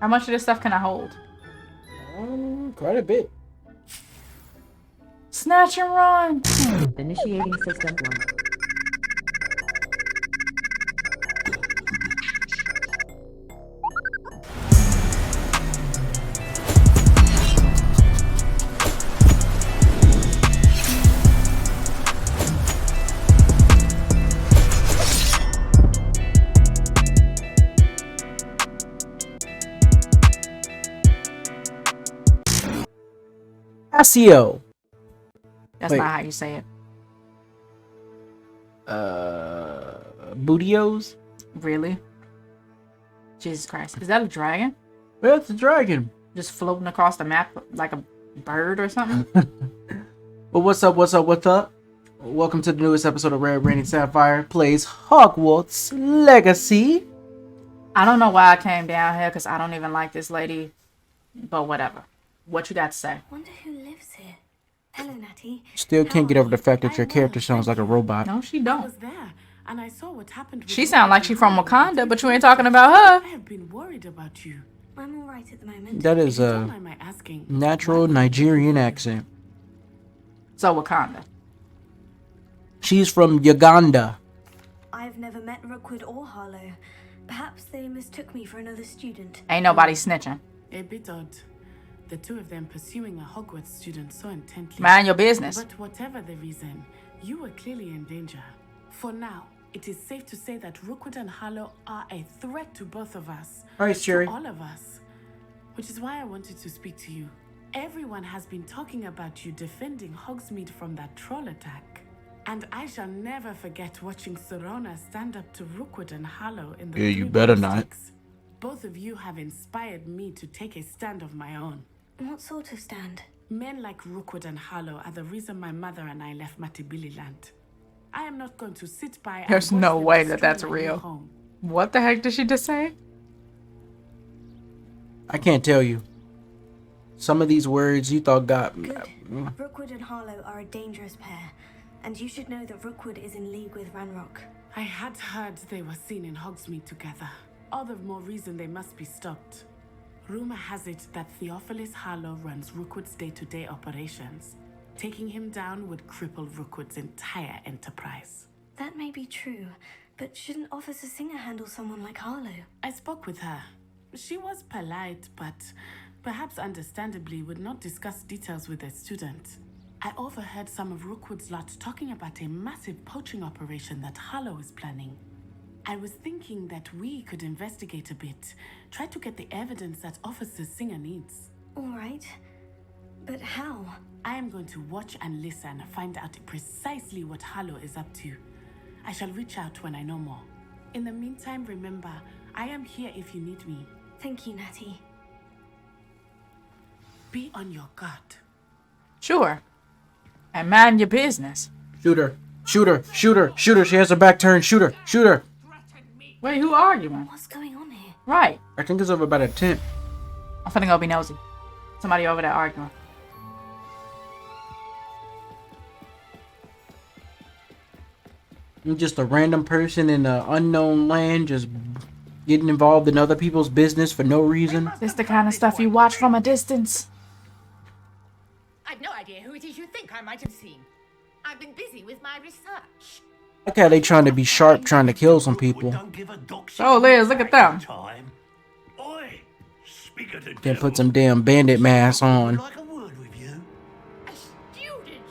How much of this stuff can I hold? Quite a bit. Snatch and run. Initiating system 1. Casio. That's not how you say it. Bootios? Really? Jesus Christ. Is that a dragon? Yeah, it's a dragon. Just floating across the map like a bird or something? Well, what's up? Welcome to the newest episode of Reign and Sapphire plays Hogwarts Legacy. I don't know why I came down here because I don't even like this lady. But whatever. What you got to say? Wonder who lives here. Hello, Natty. Still can't get over the fact that your character sounds like a robot. No, she I don't. was there, and I saw what happened. She sound like she from Wakanda, but you ain't talking about her. I have been worried about you. I'm all right at the moment. That is If you don't a mind my asking, natural Nigerian accent. So Wakanda. She's from Uganda. I've never met Rookwood or Harlow. Perhaps they mistook me for another student. Ain't nobody snitching. a bit odd. The two of them pursuing a Hogwarts student so intently. Mind your business. But whatever the reason, you were clearly in danger. For now, it is safe to say that Rookwood and Harlow are a threat to both of us. All right, Sherry. To all of us. Which is why I wanted to speak to you. Everyone has been talking about you defending Hogsmeade from that troll attack. And I shall never forget watching Sorona stand up to Rookwood and Harlow in the Yeah, you Three better not. Broomsticks. Both of you have inspired me to take a stand of my own. What sort of stand? Men like Rookwood and Harlow are the reason my mother and I left Matibili land. I am not going to sit by. There's and watch no them way that destroy that's my new real. home. What the heck did she just say? I can't tell you. Some of these words you thought got... Good. Rookwood and Harlow are a dangerous pair. And you should know that Rookwood is in league with Ranrock. I had heard they were seen in Hogsmeade together. All the more reason they must be stopped. Rumor has it that Theophilus Harlow runs Rookwood's day-to-day operations. Taking him down would cripple Rookwood's entire enterprise. That may be true, but shouldn't Officer Singer handle someone like Harlow? I spoke with her. She was polite, but perhaps understandably would not discuss details with a student. I overheard some of Rookwood's lot talking about a massive poaching operation that Harlow is planning. I was thinking that we could investigate a bit, try to get the evidence that Officer Singer needs. All right. But how? I am going to watch and listen, find out precisely what Harlow is up to. I shall reach out when I know more. In the meantime, remember, I am here if you need me. Thank you, Natty. Be on your guard. Sure. And mind your business. Shoot her. Shoot her. Shoot her. Shoot her. She has her back turned. Shoot her. Shoot her. Wait, who arguing? What's going on here? Right. I think it's over about a tent. I'm finna go be nosy. Somebody over there arguing. I'm just a random person in an unknown land just getting involved in other people's business for no reason. This the kind of stuff you watch from a distance. I've no idea who it is you think I might have seen. I've been busy with my research. Look how they trying to be sharp, trying to kill some people. Oh, Liz, look at them. Then put some damn bandit masks on. A student,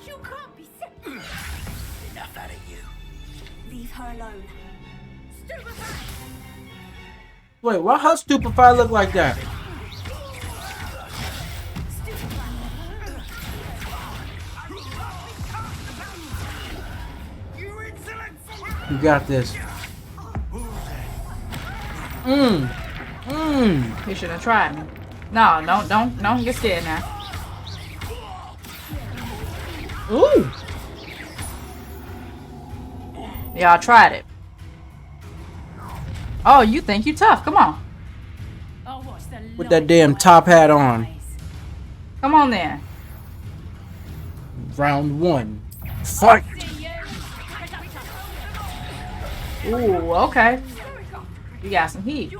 you can't be enough out of you. Leave her alone. Stupefy! Wait, why her stupefy look like that? You got this. You should have tried me. No, don't get scared now. Ooh. Y'all tried it. Oh, you think you tough? Come on. With that damn top hat on. Come on then. Round one. Fight. Ooh, okay. You got some heat.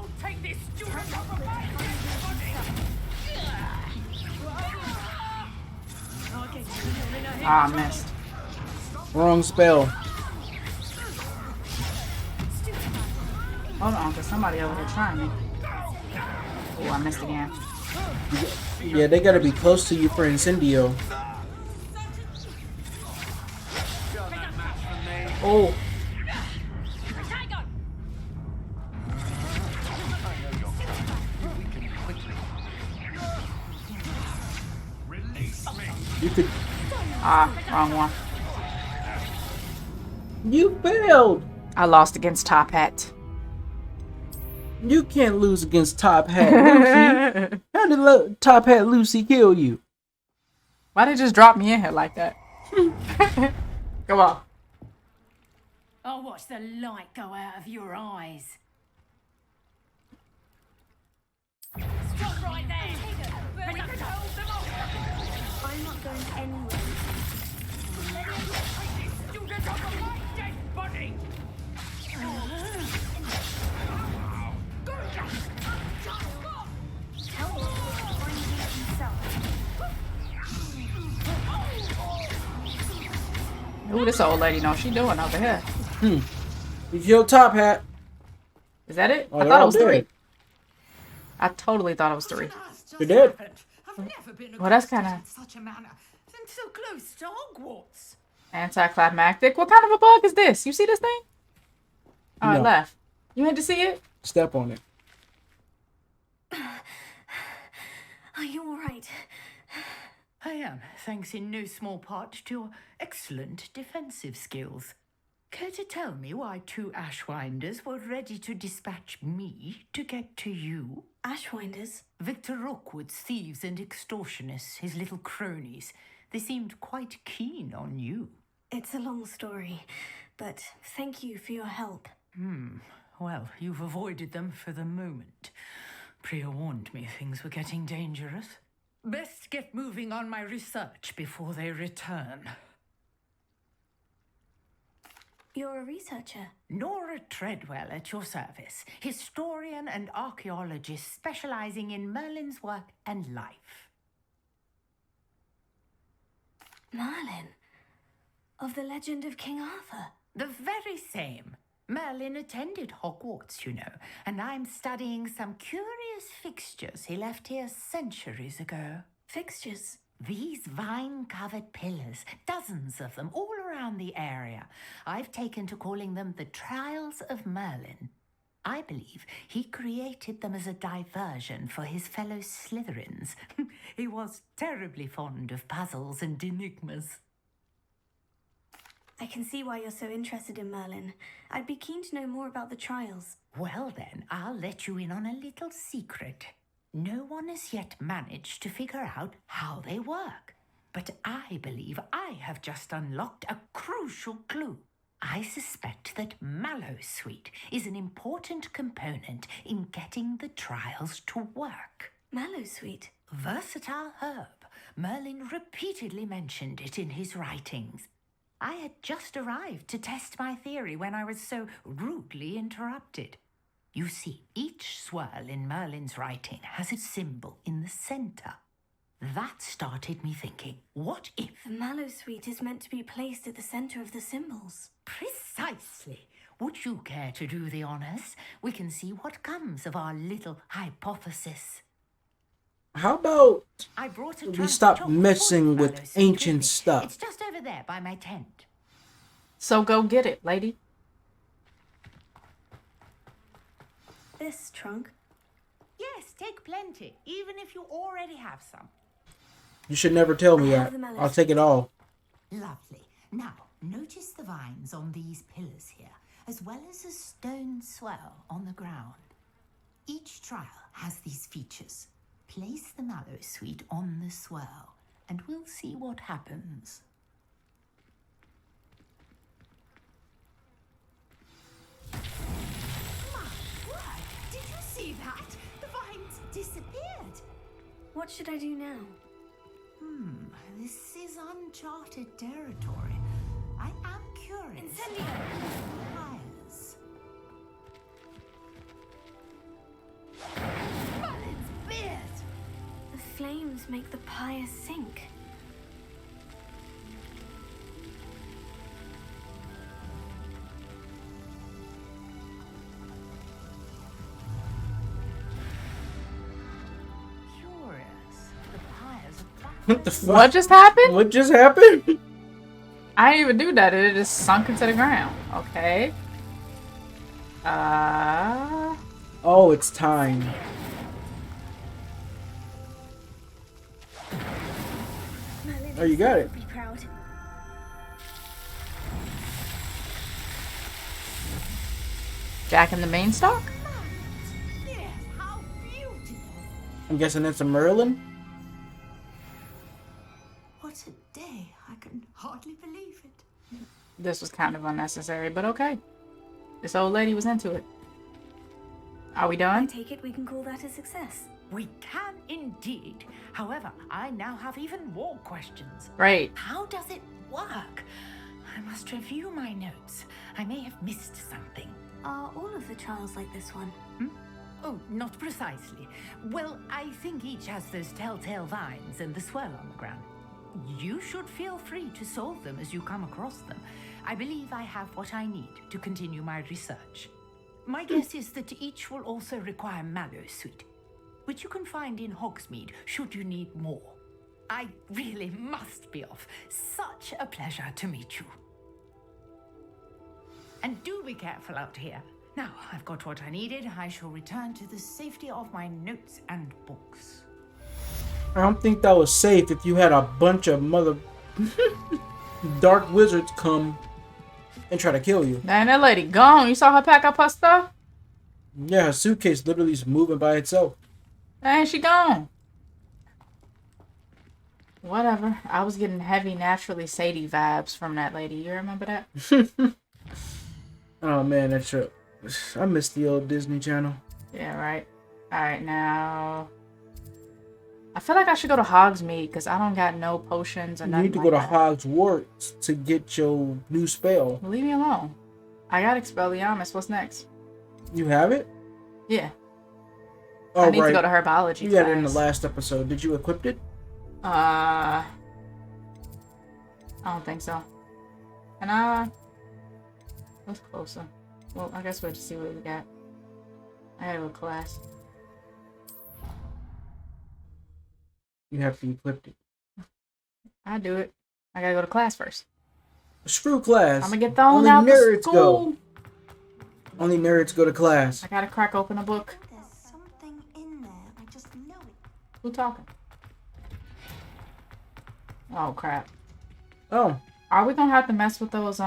Ah, I missed. Wrong spell. Hold on, cause somebody over here trying me. Oh, I missed again. Yeah, they gotta be close to you for Incendio. Oh, You could. wrong one. You failed. I lost against Top Hat. You can't lose against Top Hat Lucy. How did Top Hat Lucy kill you? Why did it just drop me in here like that? Come on. I'll watch the light go out of your eyes. Stop right there! We can hold them off! I'm not going anywhere. Student of the light, dead body! Tell me to find you himself. Ooh, this old lady knows what she doing over here. You killed Top Hat. Is that it? Oh, I they're thought it all was dead. 3. I totally thought it was 3. You're dead. I've never been Well, that's accosted kinda- in such a manner. I'm so close to Hogwarts. Anticlimactic. What kind of a bug is this? You see this thing? Oh, it No. left. You had to see it? Step on it. Are you alright? I am, thanks in no small part to your excellent defensive skills. Care to tell me why 2 Ashwinders were ready to dispatch me to get to you? Ashwinders? Victor Rookwood's thieves and extortionists, his little cronies. They seemed quite keen on you. It's a long story, but thank you for your help. Well, you've avoided them for the moment. Priya warned me things were getting dangerous. Best get moving on my research before they return. You're a researcher. Nora Treadwell at your service, historian and archaeologist specializing in Merlin's work and life. Merlin? Of the legend of King Arthur? The very same. Merlin attended Hogwarts, you know, and I'm studying some curious fixtures he left here centuries ago. Fixtures? These vine-covered pillars, dozens of them all around the area. I've taken to calling them the Trials of Merlin. I believe he created them as a diversion for his fellow Slytherins. He was terribly fond of puzzles and enigmas. I can see why you're so interested in Merlin. I'd be keen to know more about the trials. Well then, I'll let you in on a little secret. No one has yet managed to figure out how they work. But I believe I have just unlocked a crucial clue. I suspect that Mallowsweet is an important component in getting the trials to work. Mallowsweet? Versatile herb. Merlin repeatedly mentioned it in his writings. I had just arrived to test my theory when I was so rudely interrupted. You see, each swirl in Merlin's writing has its symbol in the center. That started me thinking, what if... The Mallowsweet is meant to be placed at the center of the symbols. Precisely. Would you care to do the honors? We can see what comes of our little hypothesis. How about I brought a we trunk stop chock messing full of with Mallowsweet ancient with me. stuff? It's just over there by my tent. So go get it, lady. This trunk? Yes, take plenty, even if you already have some. You should never tell me I have that. the Mallowsweet. I'll take it all. Lovely. Now, notice the vines on these pillars here, as well as a stone swell on the ground. Each trial has these features. Place the Mallowsweet on the swell, and we'll see what happens. My word! Did you see that? The vines disappeared. What should I do now? This is uncharted territory. I am curious. Incendio! Fires. Merlin's beard! The flames make the pyre sink. What the fuck? What just happened? What just happened? I didn't even do that. It just sunk into the ground. Okay. Oh, it's time. Oh, you got it. Be proud. Jack and the Beanstalk? Yes, how beautiful! I'm guessing it's a Merlin. What a day! I can hardly believe it. This was kind of unnecessary, but okay. This old lady was into it. Are we I done? take it we can call that a success. We can indeed. However, I now have even more questions. Great. How does it work? I must review my notes. I may have missed something. Are all of the trials like this one? Oh, not precisely. Well, I think each has those telltale vines and the swirl on the ground. You should feel free to solve them as you come across them. I believe I have what I need to continue my research. My guess is that each will also require mallow sweet, which you can find in Hogsmeade should you need more. I really must be off. Such a pleasure to meet you. And do be careful out here. Now, I've got what I needed. I shall return to the safety of my notes and books. I don't think that was safe if you had a bunch of mother dark wizards come and try to kill you. Dang, that lady gone. You saw her pack up her stuff? Yeah, her suitcase literally is moving by itself. Dang, she gone. Whatever. I was getting heavy, naturally Sadie vibes from that lady. You remember that? Oh man, that's true. I miss the old Disney Channel. Yeah, right. Alright, now... I feel like I should go to Hogsmeade because I don't got no potions or You nothing need to like go to that. Hogwarts to get your new spell. Leave me alone. I got Expelliarmus. What's next? You have it? Yeah. Oh, I need right. to go to herbology You class. had it in the last episode. Did you equip it? I don't think so. And what's closer? Well, I guess we'll just see what we got. I gotta go to class. You have to equip it. I do it. I gotta go to class first. Screw class. I'm gonna get thrown Only out the nerds school. go. Only nerds go to class. I gotta crack open a book. There's something in there. I just know it. Who talking? Oh crap. Oh, Are we gonna have to mess with those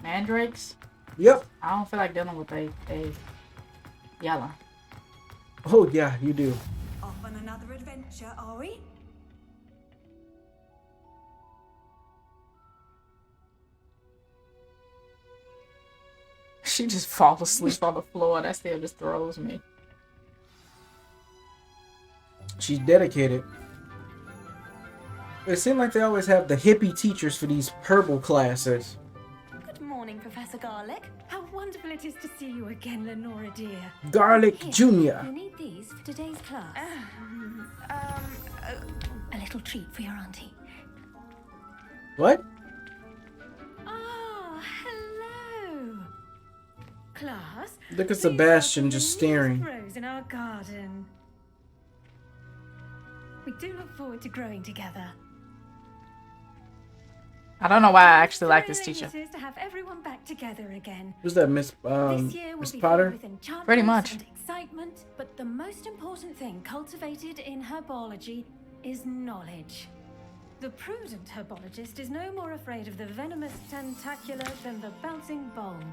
mandrakes? yep. I don't feel like dealing with a yellow. Oh yeah, you do. Off on another adventure, are we? She just falls asleep on the floor. That still just throws me. She's dedicated. It seems like they always have the hippie teachers for these herbal classes. Good morning, Professor Garlick. How wonderful it is to see you again, Lenora dear. Garlick Here, Jr. you'll need these for today's class. A little treat for your auntie. What? Oh, hello. Class. Look at please Sebastian welcome just the newest staring. rose in our garden. We do look forward to growing together. I don't know why I actually like this Thrilling teacher. it is to have everyone back together again. Who's that, Miss This year will Miss be Potter? filled with enchantments Pretty much. and excitement, but the most important thing cultivated in herbology is knowledge. The prudent herbologist is no more afraid of the venomous tentacula than the bouncing bulb.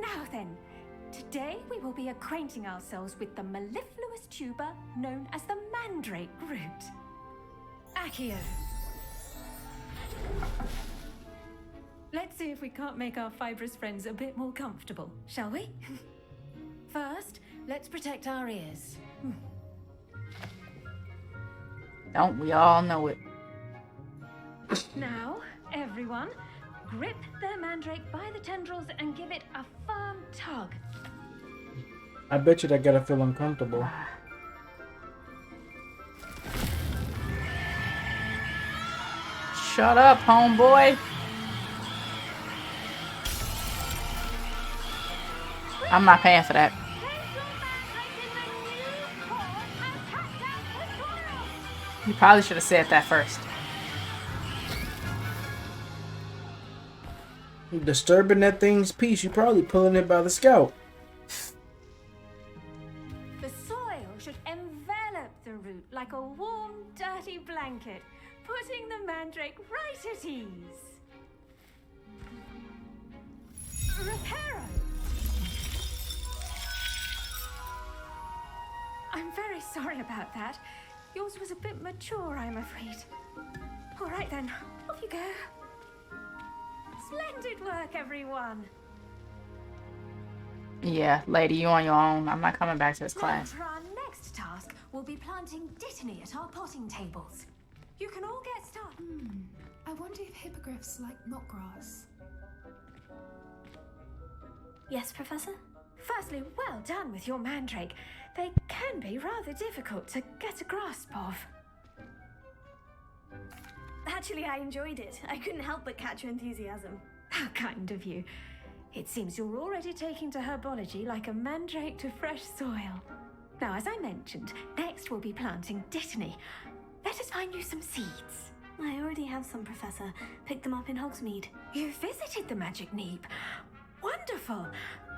Now then, today we will be acquainting ourselves with the mellifluous tuber known as the mandrake root. Accio. Let's see if we can't make our fibrous friends a bit more comfortable, shall we? First, let's protect our ears. Don't we all know it? Now, everyone, grip their mandrake by the tendrils and give it a firm tug. I bet you that gotta feel uncomfortable. Shut up, homeboy. I'm not paying for that. Place your mandrake in the new core You probably should have said that first. You disturbing that thing's peace. You're probably pulling it by the scalp. The soil should envelop the root like a warm, dirty blanket, putting the mandrake right at ease. Reparo! I'm very sorry about that. Yours was a bit mature, I'm afraid. All right then, off you go. Splendid work, everyone. Yeah, lady, you on your own. I'm not coming back to this Now class. for our next task, we'll be planting Dittany at our potting tables. You can all get started. I wonder if hippogriffs like not grass. Yes, Professor? Firstly, well done with your mandrake. They can be rather difficult to get a grasp of. Actually, I enjoyed it. I couldn't help but catch your enthusiasm. How kind of you. It seems you're already taking to herbology like a mandrake to fresh soil. Now, as I mentioned, next we'll be planting Dittany. Let us find you some seeds. I already have some, Professor. Picked them up in Hogsmeade. You visited the Magic Neep. Wonderful.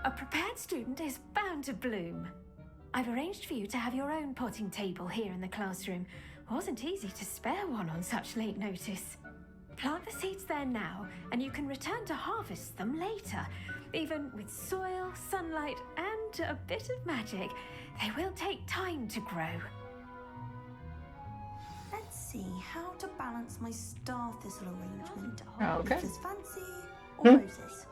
A prepared student is bound to bloom. I've arranged for you to have your own potting table here in the classroom. Wasn't easy to spare one on such late notice. Plant the seeds there now, and you can return to harvest them later. Even with soil, sunlight, and a bit of magic, they will take time to grow. Let's see how to balance my star thistle arrangement. Oh, okay. Leafless fancy or roses?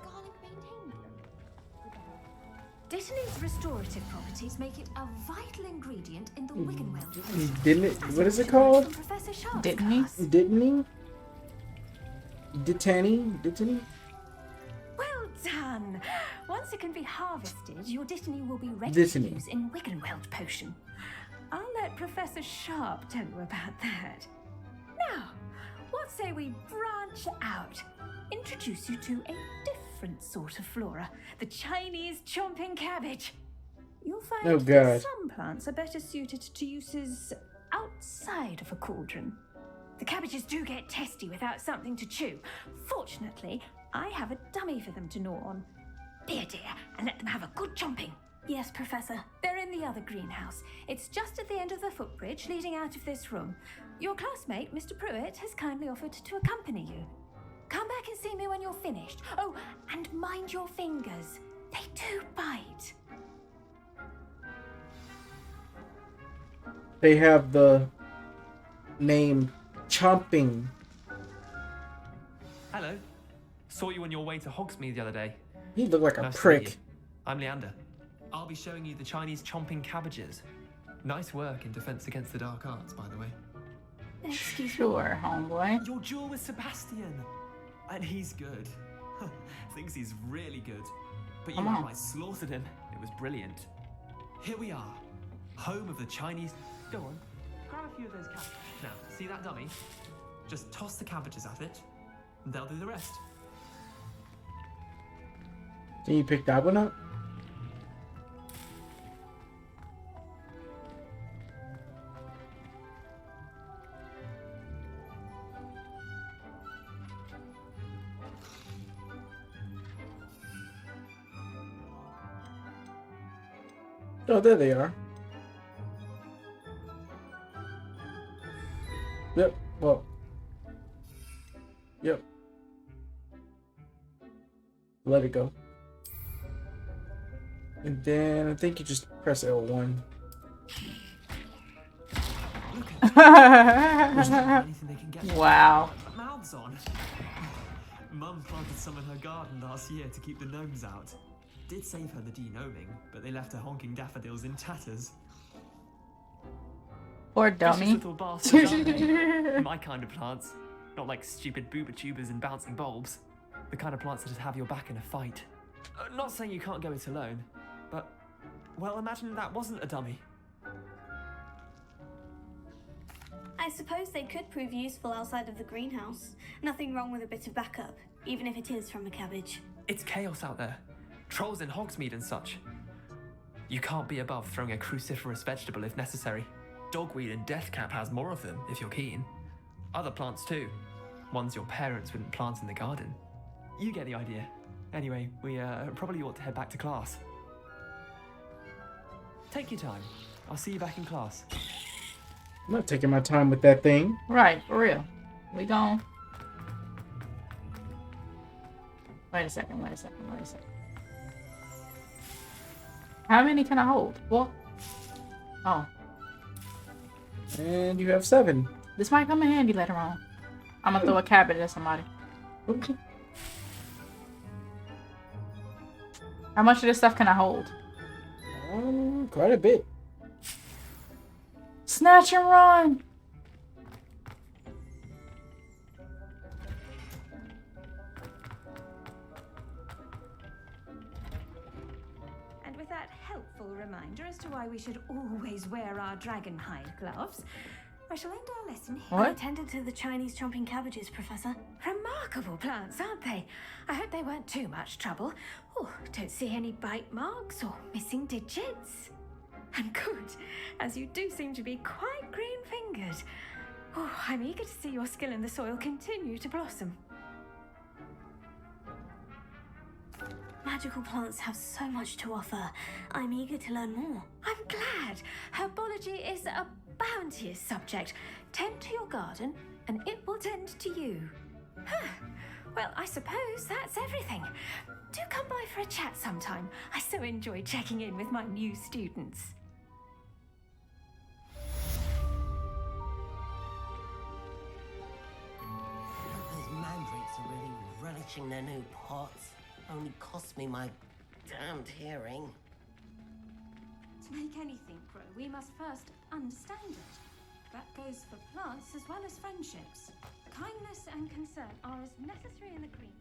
Dittany's restorative properties make it a vital ingredient in the Wiggenweld potion. Didn't it? What is it called? From Professor Sharp's Didn't he? class. Didn't he? Dittany? Well done! Once it can be harvested, your Dittany will be ready Dittany. to use in Wiggenweld potion. I'll let Professor Sharp tell you about that. Now, what say we branch out? Introduce you to a different sort of flora, the Chinese chomping cabbage. You'll find Oh, that God. some plants are better suited to uses outside of a cauldron. The cabbages do get testy without something to chew. Fortunately, I have a dummy for them to gnaw on. Be a dear and let them have a good chomping. Yes, Professor. They're in the other greenhouse. It's just at the end of the footbridge leading out of this room. Your classmate, Mr. Pruitt, has kindly offered to accompany you. Come back and see me when you're finished. Oh, and mind your fingers. They do bite. They have the name Chomping. Hello. Saw you on your way to Hogsmeade the other day. He looked like a Nice to meet prick. you. I'm Leander. I'll be showing you the Chinese chomping cabbages. Nice work in Defense Against the Dark Arts, by the way. Excuse me. Sure, homeboy. Your duel with Sebastian. And he's good. Thinks he's really good. But you Come on. outright slaughtered him. It was brilliant. Here we are. Home of the Chinese... Go on. Grab a few of those cabbages. Now, see that dummy? Just toss the cabbages at it, and they'll do the rest. Can you pick that one up? Oh, there they are. Yep. Well. Yep. Let it go. And then I think you just press L1. Look at There's not anything they can get Wow. mouths on. Mum planted some in her garden last year to keep the gnomes out. Did save her the de-gnoming, but they left her honking daffodils in tatters. Poor Vicious dummy. little bastards, aren't they? My kind of plants. Not like stupid booba tubers and bouncing bulbs. The kind of plants that just have your back in a fight. Not saying you can't go it alone, but... Well, imagine that wasn't a dummy. I suppose they could prove useful outside of the greenhouse. Nothing wrong with a bit of backup, even if it is from a cabbage. It's chaos out there. Trolls in Hogsmeade and such. You can't be above throwing a cruciferous vegetable if necessary. Dogweed and Deathcap has more of them, if you're keen. Other plants too. Ones your parents wouldn't plant in the garden. You get the idea. Anyway, we probably ought to head back to class. Take your time. I'll see you back in class. I'm not taking my time with that thing. Right, for real. We gone. Wait a second. How many can I hold? What? Oh. And you have 7. This might come in handy later on. I'm gonna throw a cabbage at somebody. Okay. How much of this stuff can I hold? Quite a bit. Snatch and run! And with that helpful reminder as to why we should always wear our dragon hide gloves, I shall end our lesson here. What? I attended to the Chinese chomping cabbages, Professor. Remarkable plants, aren't they? I hope they weren't too much trouble. Oh, don't see any bite marks or missing digits. And good, as you do seem to be quite green-fingered. Oh, I'm eager to see your skill in the soil continue to blossom. Magical plants have so much to offer. I'm eager to learn more. I'm glad. Herbology is a bounteous subject. Tend to your garden, and it will tend to you. Huh. Well, I suppose that's everything. Do come by for a chat sometime. I so enjoy checking in with my new students. Those mandrakes are really relishing their new pots. Only cost me my damned hearing. To make anything grow, we must first understand it. That goes for plants as well as friendships. Kindness and concern are as necessary in the greenhouse.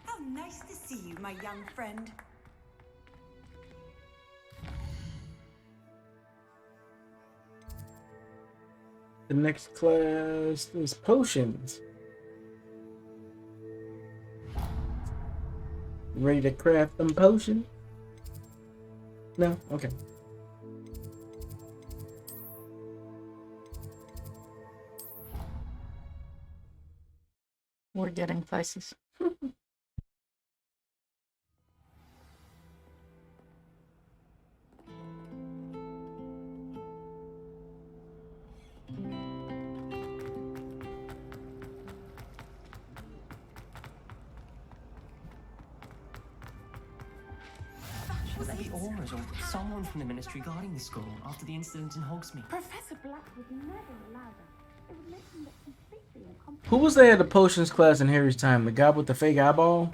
How nice to see you, my young friend. The next class is potions. Ready to craft them potions? No? Okay. We're getting places. Lady Aura's or someone from the ministry guarding the school after the incident in Hogsmeade. Professor Black would never allow that. It would make him look completely incompetent. Who was there at the potions class in Harry's time? The guy with the fake eyeball?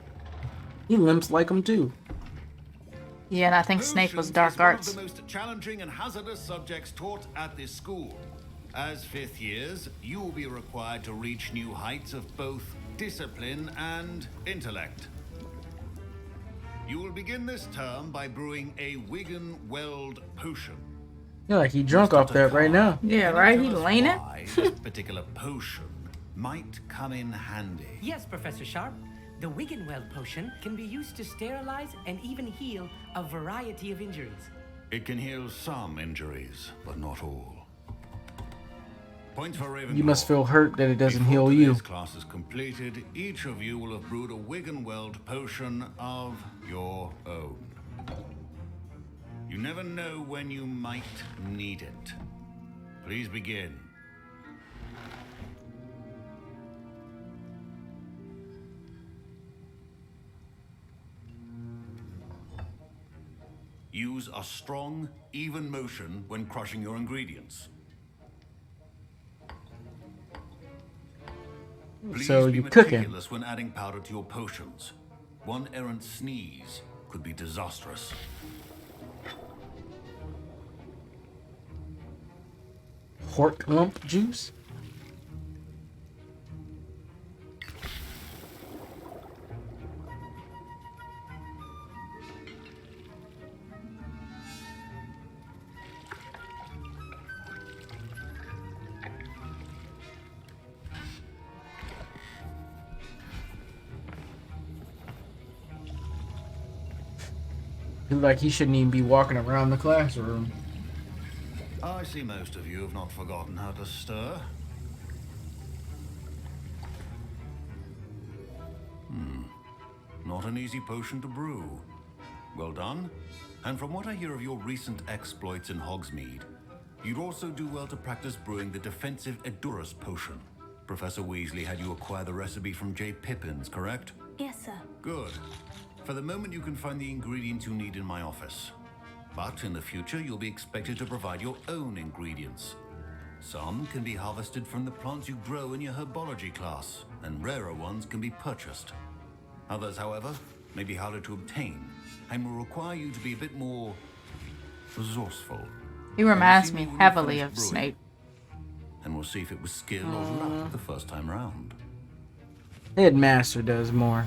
He limps like him too. Yeah, and I think Snape was dark arts. One of the most challenging and hazardous subjects taught at this school. As 5th years, you will be required to reach new heights of both discipline and intellect. You will begin this term by brewing a Wiggenweld potion. Yeah, like he drunk off that right now. Yeah, right? He leaning? Why this particular potion might come in handy. Yes, Professor Sharp. The Wiggenweld potion can be used to sterilize and even heal a variety of injuries. It can heal some injuries, but not all. Points for Ravenclaw. You must feel hurt that it doesn't heal Before you. This class is completed, each of you will have brewed a Wiggenweld potion of your own. You never know when you might need it. Please begin. Use a strong, even motion when crushing your ingredients. Please So be you cooking. meticulous when adding powder to your potions. One errant sneeze could be disastrous. Hort lump juice? Feel like he shouldn't even be walking around the classroom. I see most of you have not forgotten how to stir. Not an easy potion to brew. Well done. And from what I hear of your recent exploits in Hogsmeade, you'd also do well to practice brewing the defensive Edurus potion. Professor Weasley had you acquire the recipe from J. Pippins, correct? Yes, sir. Good. For the moment, you can find the ingredients you need in my office. But in the future, you'll be expected to provide your own ingredients. Some can be harvested from the plants you grow in your herbology class, and rarer ones can be purchased. Others, however, may be harder to obtain, and will require you to be a bit more resourceful. He reminds me heavily of Snape. And we'll see if it was skill or luck the first time round. Headmaster does more.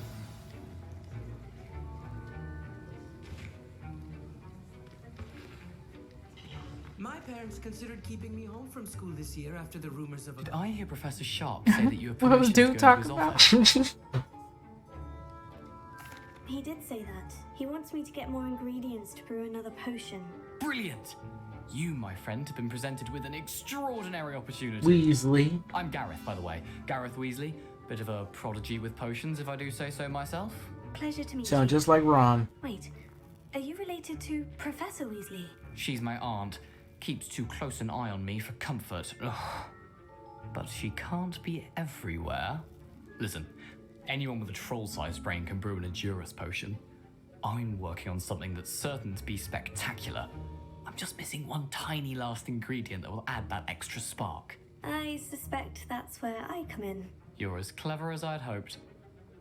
My parents considered keeping me home from school this year after the rumors of a... Did I hear Professor Sharp say that you have What was permission to Duke go into talking his about? office? He did say that. He wants me to get more ingredients to brew another potion. Brilliant! You, my friend, have been presented with an extraordinary opportunity. Weasley. I'm Gareth, by the way. Gareth Weasley. Bit of a prodigy with potions, if I do say so myself. Pleasure to meet you. Sound just like Ron. Wait, are you related to Professor Weasley? She's my aunt. Keeps too close an eye on me for comfort. Ugh. But she can't be everywhere. Listen, anyone with a troll-sized brain can brew an Edurus potion. I'm working on something that's certain to be spectacular. I'm just missing one tiny last ingredient that will add that extra spark. I suspect that's where I come in. You're as clever as I'd hoped.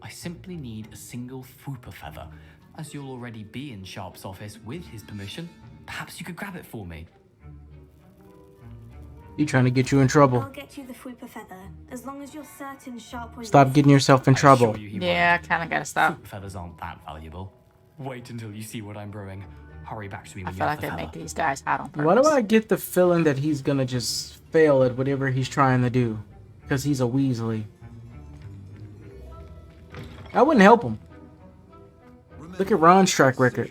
I simply need a single Fwooper feather. As you'll already be in Sharp's office with his permission, perhaps you could grab it for me. He trying to get you in trouble. I'll get you the Fwooper feather, as long as you're certain Sharp wins. Stop getting yourself in trouble. Yeah, I kind of gotta stop. Fwooper feathers aren't that valuable. Wait until you see what I'm brewing. Hurry back to me I when you feel have like the they feather. make these guys hot on purpose. Why do I get the feeling that he's gonna just fail at whatever he's trying to do? Because he's a Weasley. I wouldn't help him. Look at Ron's track record.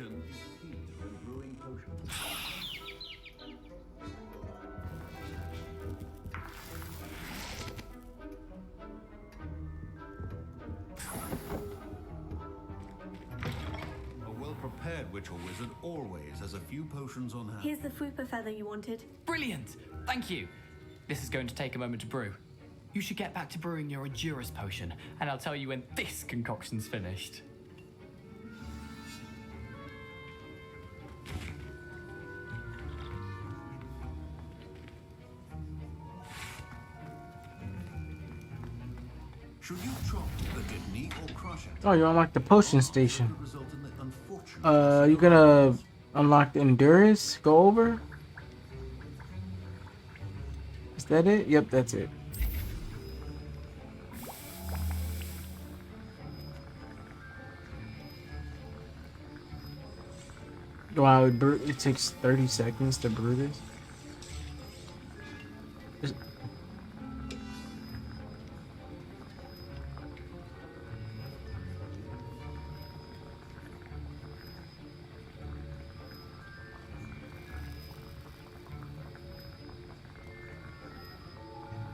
Prepared witch or wizard always has a few potions on hand. Here's the Fwooper feather you wanted. Brilliant! Thank you! This is going to take a moment to brew. You should get back to brewing your Edurus potion, and I'll tell you when this concoction's finished. Should you chop the kidney or crush it? Oh, you unlocked the potion station. You gonna unlock the Endurance? Go over? Is that it? Yep, that's it. Wow, it takes 30 seconds to brew this.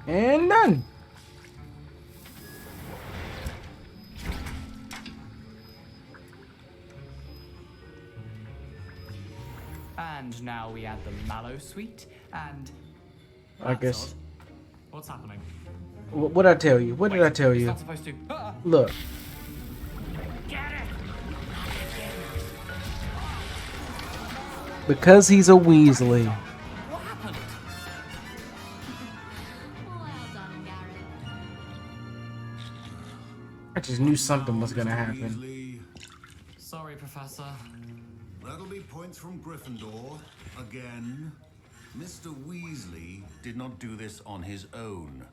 And done. And now we add the mallow sweet and... I That's guess. odd. What's happening? What I tell you? What did I tell It's you? not supposed to... Ah! Look. Because he's a Weasley. What happened? I just knew something was gonna happen. Sorry, Professor. That'll be points from Gryffindor. Again. Mr. Weasley did not do this on his own.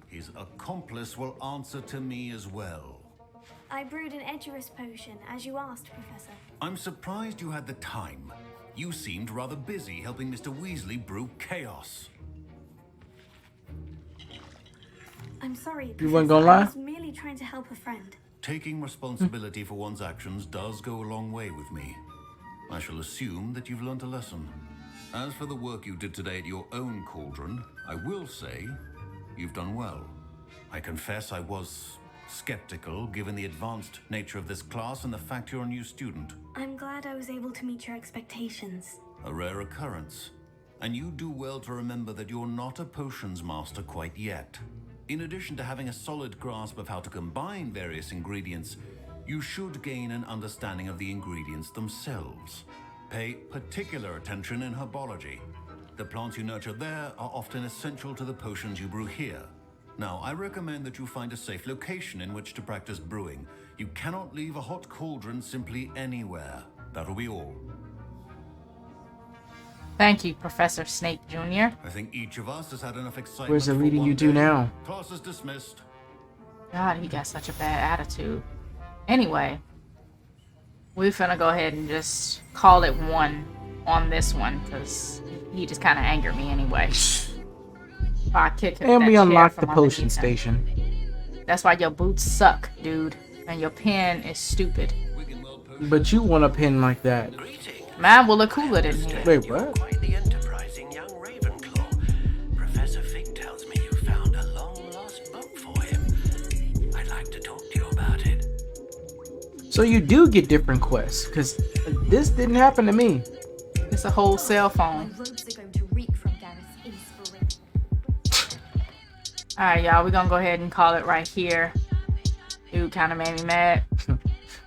His accomplice will answer to me as well. I brewed an Edurus potion, as you asked, Professor. I'm surprised you had the time. You seemed rather busy helping Mr. Weasley brew chaos. I'm sorry, You weren't Professor. gonna I lie? was merely trying to help a friend. Taking responsibility for one's actions does go a long way with me. I shall assume that you've learnt a lesson. As for the work you did today at your own cauldron, I will say you've done well. I confess I was skeptical given the advanced nature of this class and the fact you're a new student. I'm glad I was able to meet your expectations. A rare occurrence. And you do well to remember that you're not a potions master quite yet. In addition to having a solid grasp of how to combine various ingredients, you should gain an understanding of the ingredients themselves. Pay particular attention in herbology. The plants you nurture there are often essential to the potions you brew here. Now, I recommend that you find a safe location in which to practice brewing. You cannot leave a hot cauldron simply anywhere. That'll be all. Thank you, Professor Snape Jr. I think each of us has had enough excitement. Where's it for leading one you to day. now? Class is dismissed. God, he got such a bad attitude. Anyway, we're finna go ahead and just call it one on this one, because he just kind of angered me anyway. I kicked And that we chair unlocked the from potion underneath him. station. That's why your boots suck, dude. And your pen is stupid. But you want a pen like that. Mine will look cooler than here. Wait, what? Quite the enterprising young Ravenclaw. Professor Fig tells me you found a long-lost book for him. I'd like to talk to you about it. So you do get different quests, because this didn't happen to me. It's a whole cell phone. Robes are going to reek from Gareth's inspiration. Alright, y'all, we're gonna go ahead and call it right here. Dude kind of made me mad.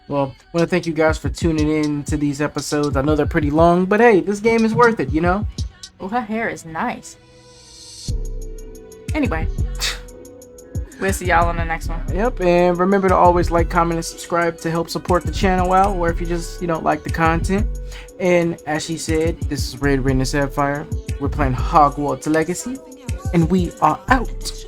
Well, I want to thank you guys for tuning in to these episodes. I know they're pretty long, but hey, this game is worth it, you know? Oh, her hair is nice. Anyway, we'll see y'all on the next one. Yep, and remember to always like, comment, and subscribe to help support the channel out, or if you just, like the content. And as she said, this is Reign and Sapphire. We're playing Hogwarts Legacy, and we are out.